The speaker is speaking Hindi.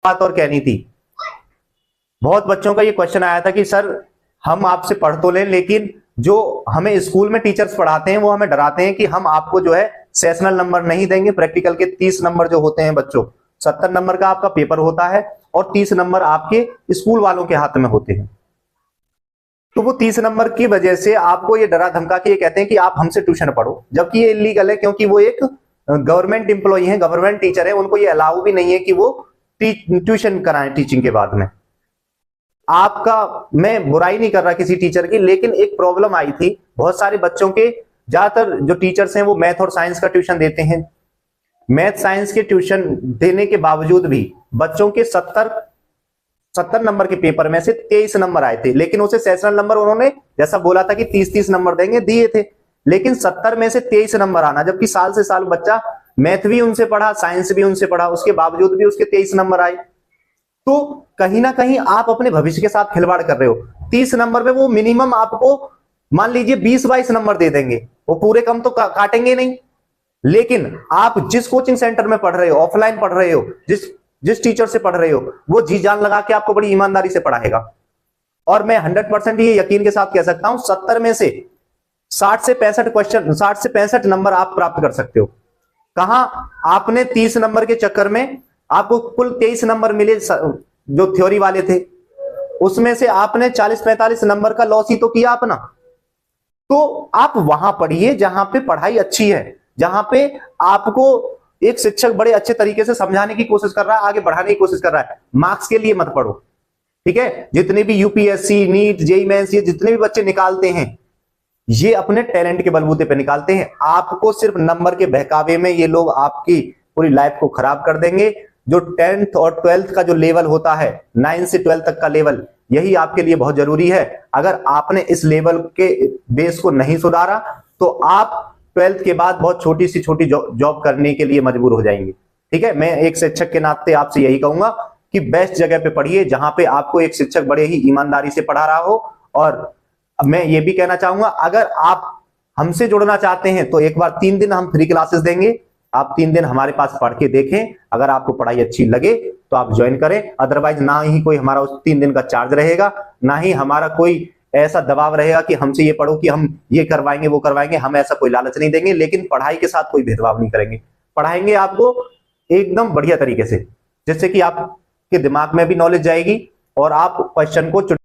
बात और कहनी थी। बहुत बच्चों का ये क्वेश्चन आया था कि सर हम आपसे पढ़ तो लें, लेकिन जो हमें स्कूल में टीचर्स पढ़ाते हैं वो हमें डराते हैं कि हम आपको जो है सेशनल नंबर नहीं देंगे। प्रैक्टिकल के 30 नंबर जो होते हैं बच्चों, 70 नंबर का आपका पेपर होता है और 30 नंबर आपके स्कूल वालों के हाथ में होते हैं। तो वो 30 नंबर की वजह से आपको ये डरा धमका के ये कहते हैं कि आप हमसे ट्यूशन पढ़ो, जबकि ये इलीगल है, क्योंकि वो एक गवर्नमेंट एम्प्लॉय है, गवर्नमेंट टीचर है, उनको ये अलाउ भी नहीं है कि वो ट्यूशन कराएं टीचिंग के बाद में। आपका, मैं बुराई नहीं कर रहा किसी टीचर की, लेकिन एक प्रॉब्लम आई थी बहुत सारे बच्चों के, ज्यादातर जो टीचर्स हैं वो मैथ और साइंस का ट्यूशन देते हैं। मैथ साइंस के ट्यूशन देने के बावजूद भी बच्चों के 70 नंबर के पेपर में से 23 नंबर आए थे, लेकिन उसे सेशनल नंबर उन्होंने जैसा बोला था कि 30-30 नंबर देंगे, दिए थे, लेकिन 70 में से 23 नंबर आना, जबकि साल से साल बच्चा मैथ भी उनसे पढ़ा, साइंस भी उनसे पढ़ा, उसके बावजूद भी उसके 23 नंबर आए। तो कहीं ना कहीं आप अपने भविष्य के साथ खिलवाड़ कर रहे हो। 30 नंबर में वो मिनिमम आपको मान लीजिए 20-22 नंबर दे देंगे, वो पूरे कम तो काटेंगे नहीं। लेकिन आप जिस कोचिंग सेंटर में पढ़ रहे हो, ऑफलाइन पढ़ रहे हो, जिस टीचर से पढ़ रहे हो, वो जी जान लगा के आपको बड़ी ईमानदारी से पढ़ाएगा। और मैं 100% ये यकीन के साथ कह सकता हूं, 70 में से 60 से 65 क्वेश्चन, 60 से 65 नंबर आप प्राप्त कर सकते हो। कहां आपने 30 नंबर के चक्कर में आपको कुल 23 नंबर मिले जो थ्योरी वाले थे, उसमें से आपने 40-45 नंबर का लॉस ही तो किया अपना। तो आप वहां पढ़िए जहां पे पढ़ाई अच्छी है, जहां पे आपको एक शिक्षक बड़े अच्छे तरीके से समझाने की कोशिश कर रहा है, आगे बढ़ाने की कोशिश कर रहा है। मार्क्स के लिए मत पढ़ो, ठीक है। जितने भी यूपीएससी, नीट, जेईई मेंस, ये जितने भी बच्चे निकालते हैं, ये अपने टैलेंट के बलबूते पे निकालते हैं। आपको सिर्फ नंबर के बहकावे में ये लोग आपकी पूरी लाइफ को खराब कर देंगे। जो 10th और 12th का जो लेवल होता है, 9 से 12 तक का लेवल, यही आपके लिए बहुत जरूरी है। अगर आपने इस लेवल के बेस को नहीं सुधारा तो आप 12th के बाद बहुत छोटी सी छोटी जॉब करने के लिए मजबूर हो जाएंगे, ठीक है। मैं एक शिक्षक के नाते आपसे यही कहूंगा कि बेस्ट जगह पे पढ़िए जहां पे आपको एक शिक्षक बड़े ही ईमानदारी से पढ़ा रहा हो। और मैं ये भी कहना चाहूंगा, अगर आप हमसे जुड़ना चाहते हैं तो एक बार 3 दिन हम फ्री क्लासेस देंगे, आप 3 दिन हमारे पास पढ़ के देखें। अगर आपको पढ़ाई अच्छी लगे तो आप ज्वाइन करें, अदरवाइज ना ही कोई हमारा उस 3 दिन का चार्ज रहेगा, ना ही हमारा कोई ऐसा दबाव रहेगा कि हमसे ये पढ़ो कि हम ये करवाएंगे वो करवाएंगे। हम ऐसा कोई लालच नहीं देंगे, लेकिन पढ़ाई के साथ कोई भेदभाव नहीं करेंगे। पढ़ाएंगे आपको एकदम बढ़िया तरीके से, जिससे कि आपके दिमाग में भी नॉलेज जाएगी और आप क्वेश्चन को